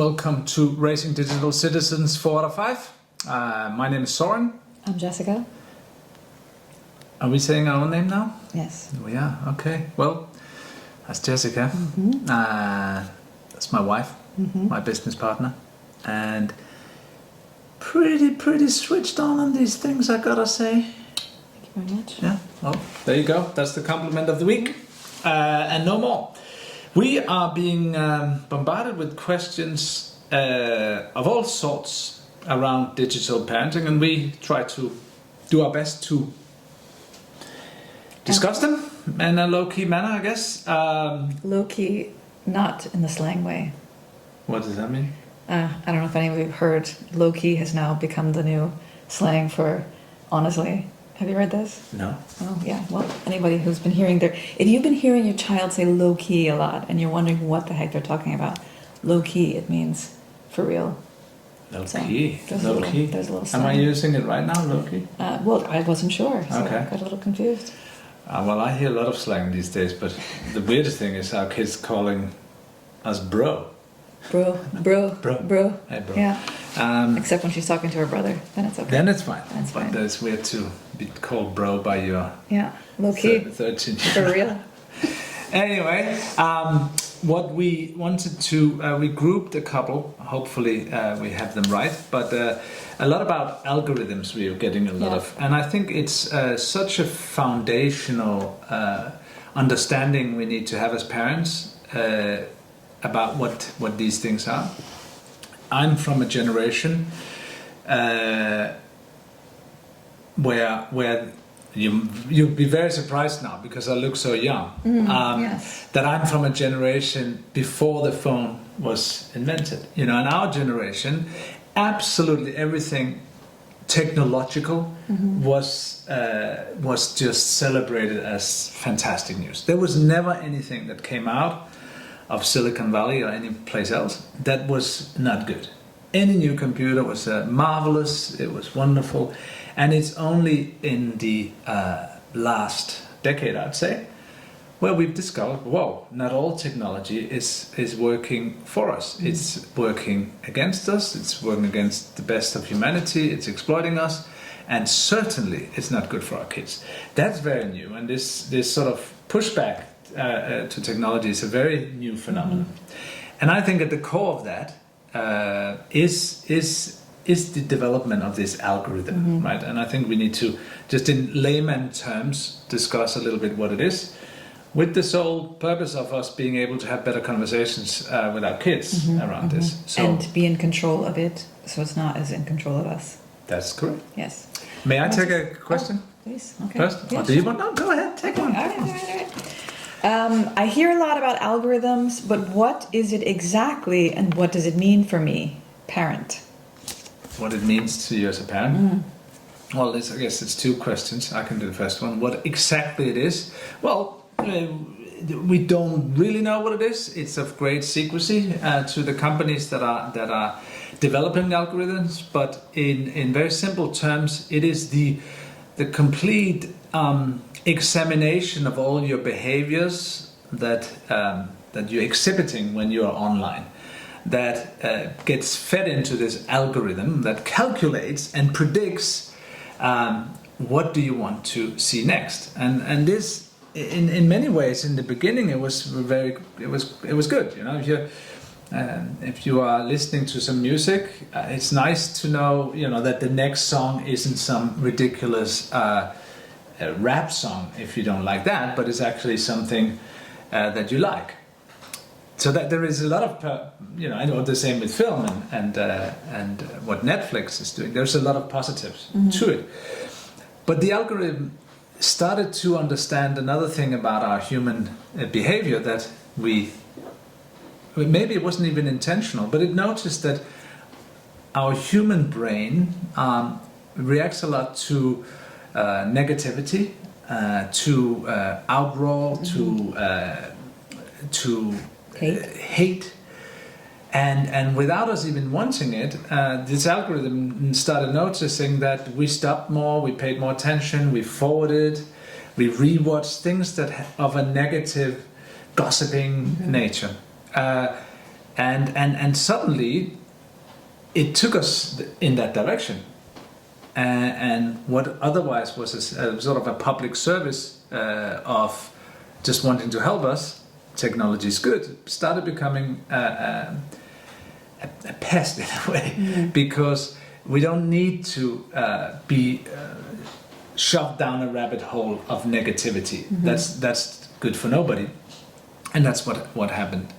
welcome to Raising Digital Citizens 4 out of 5. My name is Soren. I'm Jessica. Are we saying our own name now? Yes. We are, okay. Well, that's Jessica. That's my wife, my business partner. And pretty switched on these things, I gotta say. Thank you very much. Yeah, well, there you go. That's the compliment of the week. And no more. We are being bombarded with questions of all sorts around digital parenting, and we try to do our best to discuss them in a low-key manner, I guess. Low-key, not in the slang way. What does that mean? I don't know if any of you have heard, low-key has now become the new slang for honestly. Have you read this? No. Oh, yeah. Well, anybody who's been hearing if you've been hearing your child say low-key a lot and you're wondering what the heck they're talking about, low-key, it means for real. Low-key? There's Low-key? a little slang. Am I using it right now, low-key? Well, I wasn't sure, so Okay. I got a little confused. Well, I hear a lot of slang these days, but the weirdest thing is our kids calling us bro. Bro. Hey, bro. Yeah. Except when she's talking to her brother, then it's okay. Then it's fine. That's fine. But it's weird to be called bro by your low-key. 13 For real. Anyway, what we wanted to, we grouped a couple, hopefully we have them right, but a lot about algorithms we are getting a lot of. And I think it's such a foundational understanding we need to have as parents about what these things are. I'm from a generation where you'll be very surprised now because I look so young. That I'm from a generation before the phone was invented. You know, in our generation, absolutely everything technological was just celebrated as fantastic news. There was never anything that came out of Silicon Valley or any place else that was not good. Any new computer was marvelous, it was wonderful, and it's only in the last decade, I'd say, where we've discovered, whoa, not all technology is working for us. It's working against us, it's working against the best of humanity, it's exploiting us, and certainly it's not good for our kids. That's very new, and this sort of pushback to technology is a very new phenomenon. And I think at the core of that is the development of this algorithm, right? And I think we need to, just in layman terms, discuss a little bit what it is, with the sole purpose of us being able to have better conversations with our kids around this. So, and be in control of it, so it's not as in control of us. That's correct. Yes. May I take a question? Please. Okay. First? Yeah, Or do you want? No, go ahead, take one. All right. I hear a lot about algorithms, but what is it exactly, and what does it mean for me, parent? What it means to you as a parent? Well, I guess it's two questions. I can do the first one. What exactly it is? Well, we don't really know what it is. It's of great secrecy to the companies that are developing algorithms. But in very simple terms, it is the complete examination of all your behaviors that you're exhibiting when you're online, that gets fed into this algorithm that calculates and predicts what do you want to see next. And this, in many ways, in the beginning, it was good. You know, if you are listening to some music, it's nice to know, you know, that the next song isn't some ridiculous rap song if you don't like that, but it's actually something that you like. So that there is a lot of, I know the same with film and what Netflix is doing. There's a lot of positives to it. But the algorithm started to understand another thing about our human behavior that maybe it wasn't even intentional, but it noticed that our human brain reacts a lot to negativity, to outroar, to hate, and without us even wanting it, this algorithm started noticing that we stopped more, we paid more attention, we forwarded, we rewatched things that of a negative, gossiping nature. and suddenly it took us in that direction. And what otherwise was a sort of a public service of just wanting to help us, technology is good, started becoming a pest in a way, because we don't need to be shoved down a rabbit hole of negativity. That's good for nobody, and that's what happened.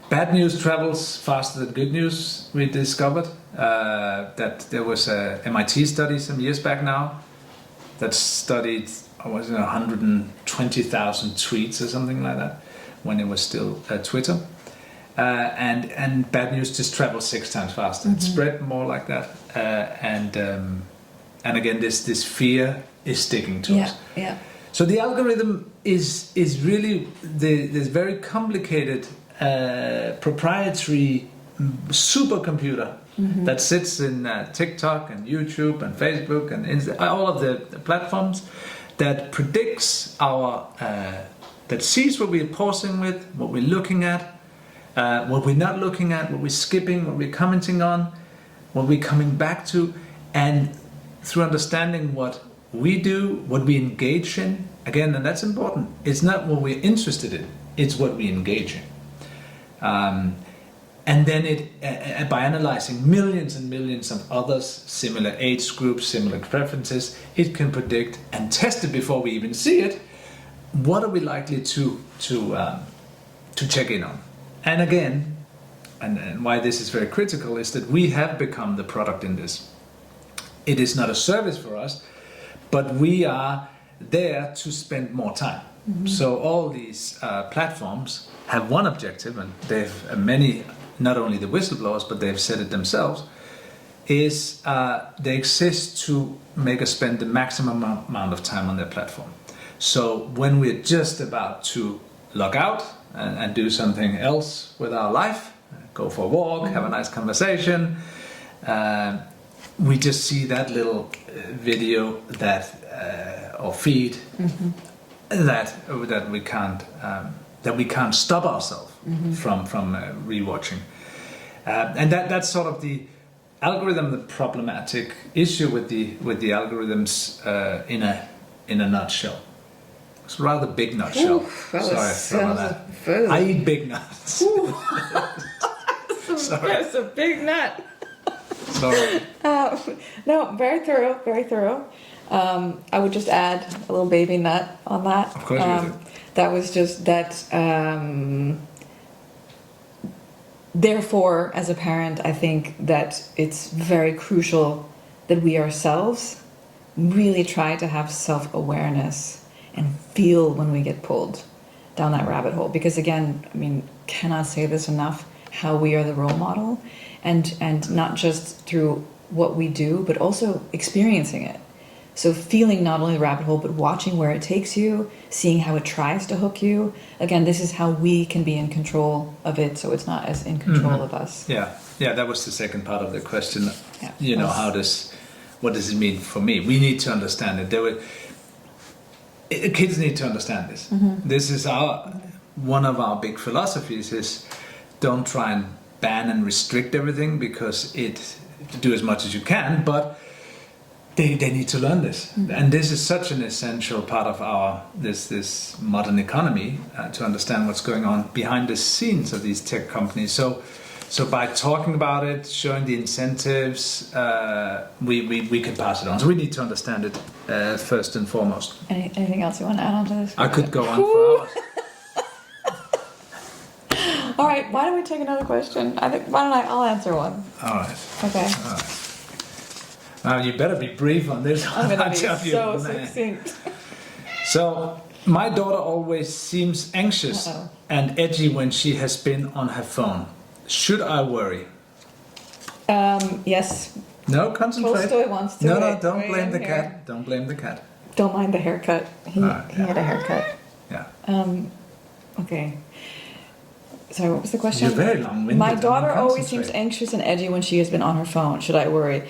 Bad news travels faster than good news. We discovered that there was a MIT study some years back now that studied 120,000 tweets or something like that when it was still Twitter. And bad news just travels 6 times faster. It spread more like that. And again, this fear is sticking to us. Yeah. So the algorithm is really this very complicated proprietary supercomputer that sits in TikTok and YouTube and Facebook and all of the platforms that predicts that sees what we're pausing with, what we're looking at, what we're not looking at, what we're skipping, what we're commenting on, what we're coming back to, and through understanding what we do, what we engage in, again, and that's important, it's not what we're interested in, it's what we engage in. And then by analyzing millions and millions of others, similar age groups, similar preferences, it can predict and test it before we even see it. What are we likely to check in on? And again, and why this is very critical is that we have become the product in this. It is not a service for us, but we are there to spend more time. So all these platforms have one objective, and they've many, not only the whistleblowers, but they've said it themselves, is they exist to make us spend the maximum amount of time on their platform. So when we're just about to log out and do something else with our life, go for a walk, have a nice conversation, we just see that little video or feed that we can't stop ourselves from rewatching, and that's sort of the algorithm, the problematic issue with the algorithms in a nutshell. It's a rather big nutshell. Sorry about that. I eat big nuts. Sorry. That's a big nut. Sorry. No, very thorough, very thorough. I would just add a little baby nut on that. Of course you do. That was just that. Therefore, as a parent, I think that it's very crucial that we ourselves really try to have self-awareness and feel when we get pulled down that rabbit hole. Because again, I mean, cannot say this enough, how we are the role model, and not just through what we do, but also experiencing it. So feeling not only the rabbit hole, but watching where it takes you, seeing how it tries to hook you. Again, this is how we can be in control of it, so it's not as in control of us. Yeah, that was the second part of the question. Yeah. What does it mean for me? We need to understand it. Kids need to understand this. This is one of our big philosophies is don't try and ban and restrict everything, because do as much as you can, but they need to learn this. And this is such an essential part of this modern economy, to understand what's going on behind the scenes of these tech companies. So by talking about it, showing the incentives, we can pass it on. So we need to understand it first and foremost. Anything else you want to add on to this? I could go on for hours. All right, why don't we take another question? I'll answer one. All right. Okay. All right. Now you better be brief on this one. I'm going to I be tell you, so man. succinct. So my daughter always seems anxious and edgy when she has been on her phone. Should I worry? Yes. No, concentrate. Tolstoy wants to. No, wait, don't wait, blame I'm the here. cat. Don't blame the cat. Don't mind the haircut. He had a haircut. Yeah. Okay. Sorry, what was the question? You're very long-winded. My daughter always Concentrate. seems anxious and edgy when she has been on her phone. Should I worry?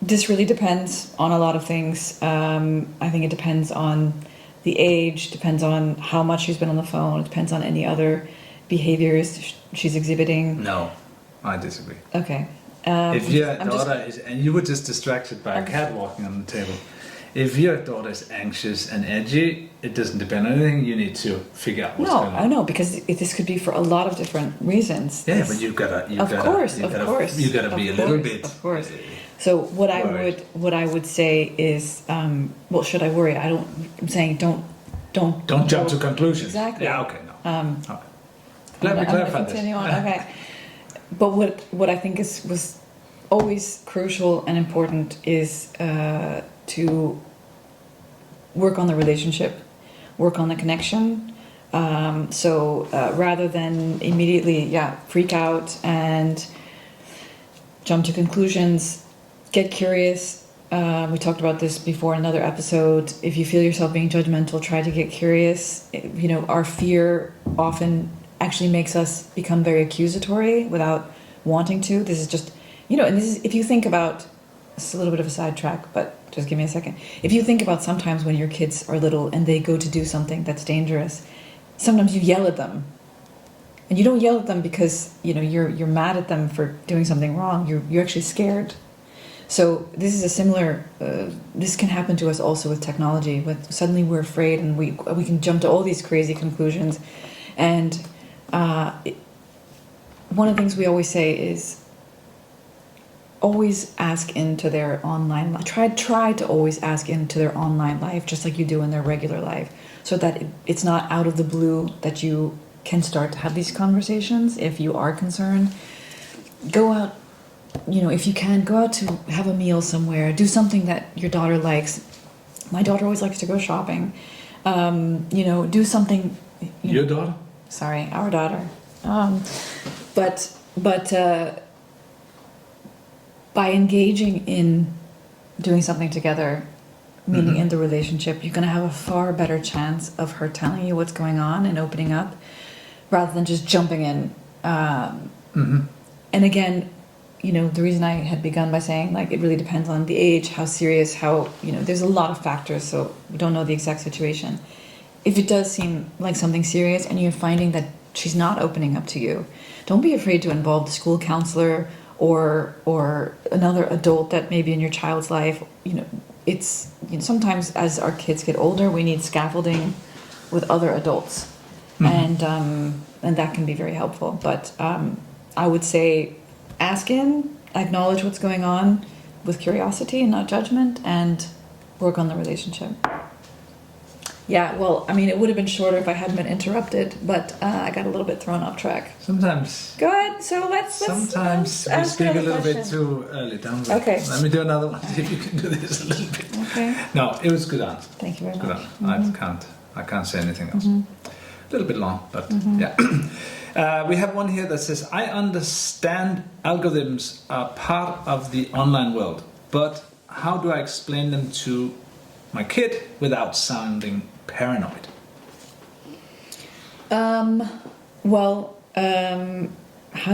This really depends on a lot of things. I think it depends on the age, depends on how much she's been on the phone, it depends on any other behaviors she's exhibiting? No, I disagree. Okay. If your I'm just- daughter is, and you were just distracted by a cat walking on the table. If your daughter is anxious and edgy, it doesn't depend on anything. You need to figure out what's No, going on. I know, because this could be for a lot of different reasons. Yeah, This- but you gotta of course, you gotta be a little bit. Of course. So worried. what I would say is, well, should I worry? I'm saying don't Don't jump to conclusions. Exactly. Yeah. Okay. No. Okay. Let me I'm gonna clarify this. continue on. Okay. But what I think was always crucial and important is to work on the relationship, work on the connection. So rather than immediately, freak out and jump to conclusions, get curious. We talked about this before in another episode. If you feel yourself being judgmental, try to get curious. You know, our fear often actually makes us become very accusatory without wanting to. This is just, and this is, if you think about, it's a little bit of a sidetrack, but just give me a second. If you think about sometimes when your kids are little and they go to do something that's dangerous, sometimes you yell at them. And you don't yell at them because, you're mad at them for doing something wrong. You're actually scared. So this is a similar, this can happen to us also with technology. With suddenly we're afraid and we can jump to all these crazy conclusions. And one of the things we always say is always ask into their online life. Try to always ask into their online life, just like you do in their regular life, so that it's not out of the blue that you can start to have these conversations. If you are concerned, go out, if you can, go out to have a meal somewhere, do something that your daughter likes. My daughter always likes to go shopping. Do something. Your daughter? Sorry, our daughter. But by engaging in doing something together, meaning in the relationship, you're going to have a far better chance of her telling you what's going on and opening up, rather than just jumping in. And again, the reason I had begun by saying, like, it really depends on the age, how serious, how, there's a lot of factors, so we don't know the exact situation. If it does seem like something serious and you're finding that she's not opening up to you, don't be afraid to involve the school counselor or another adult that may be in your child's life. It's sometimes as our kids get older, we need scaffolding with other adults, and that can be very helpful. But I would say ask in, acknowledge what's going on with curiosity and not judgment, and work on the relationship. Yeah, well, I mean, it would have been shorter if I hadn't been interrupted, but I got a little bit thrown off track. Sometimes. Go ahead. So let's Sometimes we ask speak a another little bit question. too early, don't we? Okay. Let me do another one. See if you can do this a little bit. Okay. No, it was a good answer. Thank you very Good much. answer. I can't say anything else. A little bit long, but yeah. We have one here that says, I understand algorithms are part of the online world, but how do I explain them to my kid without sounding paranoid? How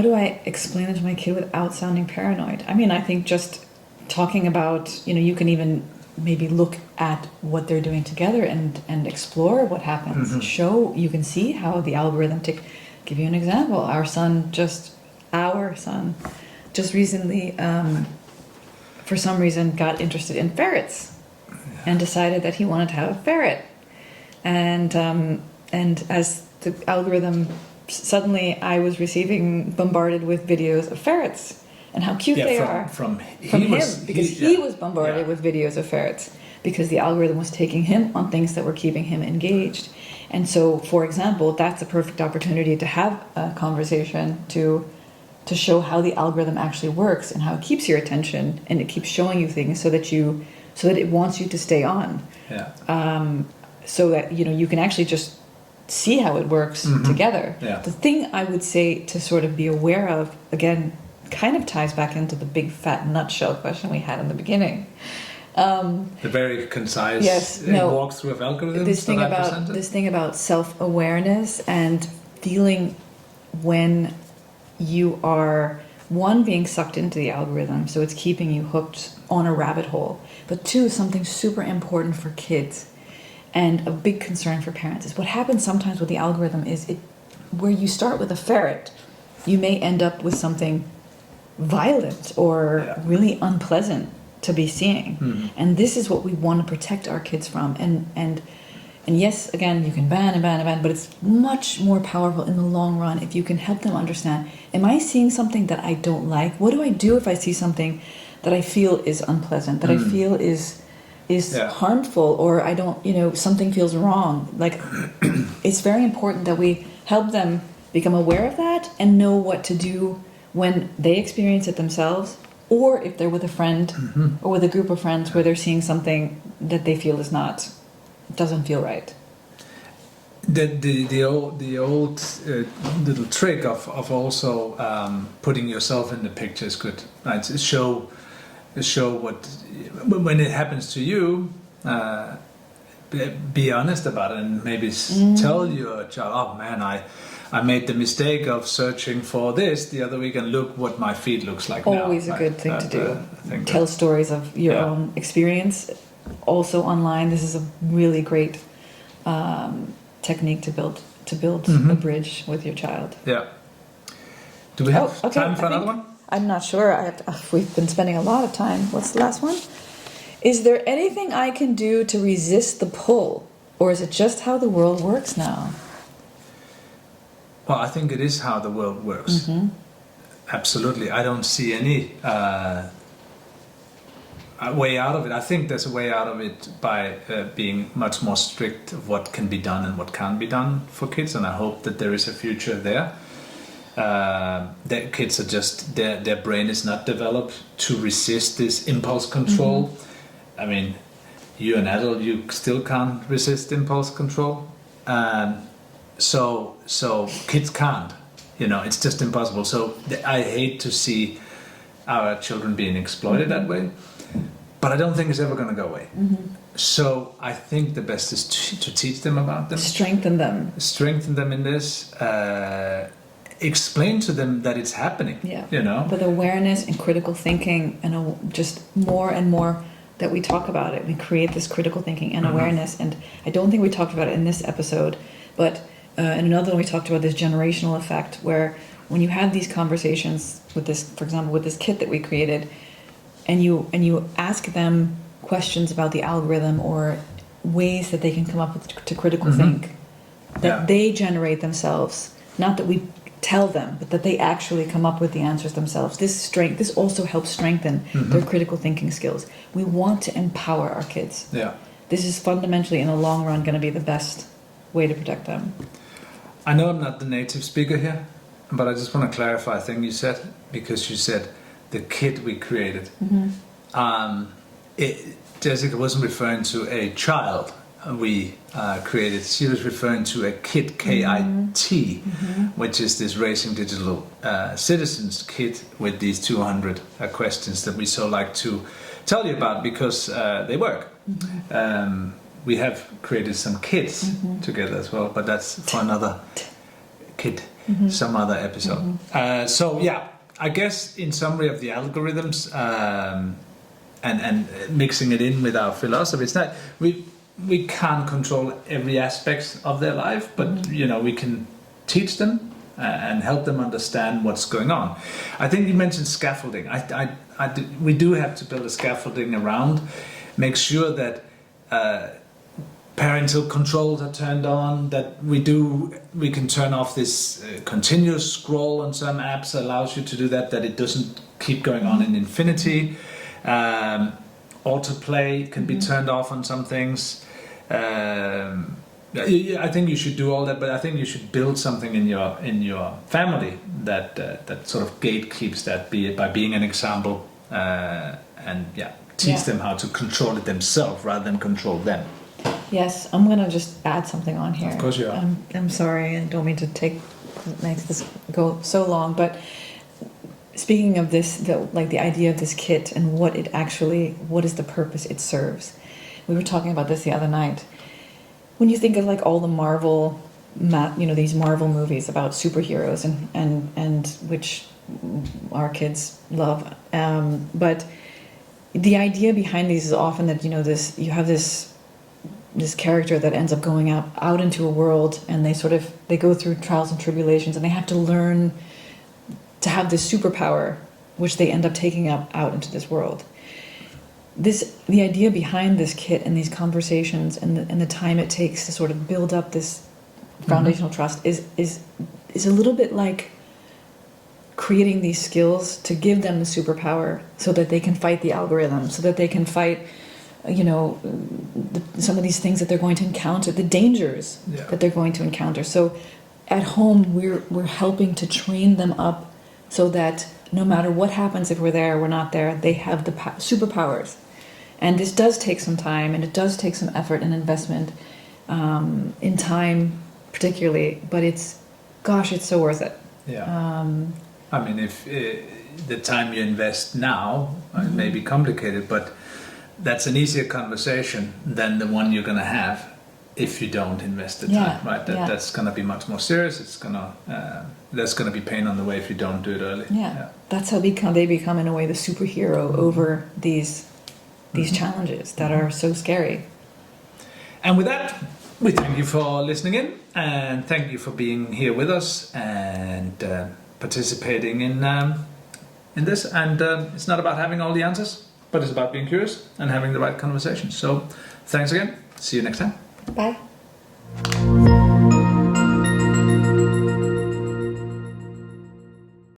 do I explain it to my kid without sounding paranoid? I mean, I think just talking about, you can even maybe look at what they're doing together and explore what happens. You can see how the algorithm give you an example. Our son just recently, for some reason, got interested in ferrets and decided that he wanted to have a ferret. And as the algorithm, suddenly I was bombarded with videos of ferrets and how cute they are. From He was bombarded with videos of ferrets because the algorithm was taking him on things that were keeping him engaged. And so, for example, that's a perfect opportunity to have a conversation to show how the algorithm actually works and how it keeps your attention and it keeps showing you things so that it wants you to stay on. Yeah. So that you can actually just see how it works together. Yeah. The thing I would say to sort of be aware of, again, kind of ties back into the big fat nutshell question we had in the beginning. The very concise walkthrough of algorithms. This thing about self-awareness and feeling when you are, one, being sucked into the algorithm, so it's keeping you hooked on a rabbit hole, but two, something super important for kids and a big concern for parents is what happens sometimes with the algorithm is where you start with a ferret, you may end up with something violent or really unpleasant to be seeing. And this is what we want to protect our kids from. And yes, again, you can ban and ban and ban, but it's much more powerful in the long run if you can help them understand, am I seeing something that I don't like? What do I do if I see something that I feel is unpleasant, that I feel is harmful, or I don't, something feels wrong? Like, it's very important that we help them become aware of that and know what to do when they experience it themselves, or if they're with a friend or with a group of friends where they're seeing something that they feel doesn't feel right. The old little trick of also putting yourself in the picture is good, right? To show what, when it happens to you, be honest about it, and maybe tell your child, oh man, I made the mistake of searching for this the other week, and look what my feed looks like now. Always a good thing to do. Tell stories of your own experience. Also online, this is a really great technique to build a bridge with your child. Yeah. Do we have time for another one? I'm not sure. We've been spending a lot of time. What's the last one? Is there anything I can do to resist the pull, or is it just how the world works now? Well, I think it is how the world works. Absolutely. I don't see any way out of it. I think there's a way out of it by being much more strict of what can be done and what can't be done for kids, and I hope that there is a future there. That kids are just, their brain is not developed to resist this impulse control. I mean, you're an adult, you still can't resist impulse control. So kids can't, it's just impossible. So I hate to see our children being exploited that way, but I don't think it's ever going to go away. So I think the best is to teach them about them. Strengthen them in this. Explain to them that it's happening. With awareness and critical thinking, and just more and more that we talk about it. We create this critical thinking and awareness. And I don't think we talked about it in this episode, but in another one we talked about this generational effect, where when you have these conversations with this, for example, with this kit that we created, and you ask them questions about the algorithm or ways that they can come up with to critical think, that they generate themselves, not that we tell them, but that they actually come up with the answers themselves. This also helps strengthen their critical thinking skills. We want to empower our kids. This is fundamentally, in the long run, going to be the best way to protect them. I know I'm not the native speaker here, but I just want to clarify a thing you said, because you said the kit we created. Jessica wasn't referring to a child we created. She was referring to a kit, KIT, which is this Raising Digital Citizens kit with these 200 questions that we so like to tell you about, because they work. We have created some kits together as well, but that's for another kit, some other episode. So yeah, I guess in summary of the algorithms and mixing it in with our philosophy, it's not we can't control every aspect of their life, but we can teach them and help them understand what's going on. I think you mentioned scaffolding. We do have to build a scaffolding around, make sure that parental controls are turned on, that we can turn off this continuous scroll on some apps, allows you to do that it doesn't keep going on in infinity. Autoplay can be turned off on some things. I think you should do all that, but I think you should build something in your family that sort of gatekeeps that, be it by being an example, and teach them how to control it themselves rather than control them. Yes, I'm gonna just add something on here. Of course you are. I'm sorry, I don't mean to make this go so long, but speaking of this, the idea of this kit and what is the purpose it serves. We were talking about this the other night. When you think of all the Marvel, these Marvel movies about superheroes and which our kids love, but the idea behind these is often that you have this this character that ends up going out into a world, and they go through trials and tribulations, and they have to learn to have this superpower, which they end up taking out into this world. The idea behind this kit and these conversations and the time it takes to sort of build up this foundational trust is a little bit like creating these skills to give them the superpower so that they can fight the algorithm, so that they can fight, some of these things that they're going to encounter, the dangers that they're going to encounter. So at home, we're helping to train them up so that no matter what happens, if we're there or we're not there, they have the superpowers. And this does take some time, and it does take some effort and investment in time particularly, but it's so worth it. Yeah. I mean, if the time you invest now it may be complicated, but that's an easier conversation than the one you're going to have if you don't invest the time, right? That's going to be much more serious. It's going to there's going to be pain on the way if you don't do it early. Yeah. That's how they become in a way the superhero over these challenges that are so scary. And with that, we thank you for listening in, and thank you for being here with us and participating in this. And it's not about having all the answers, but it's about being curious and having the right conversation. So thanks again. See you next time. Bye.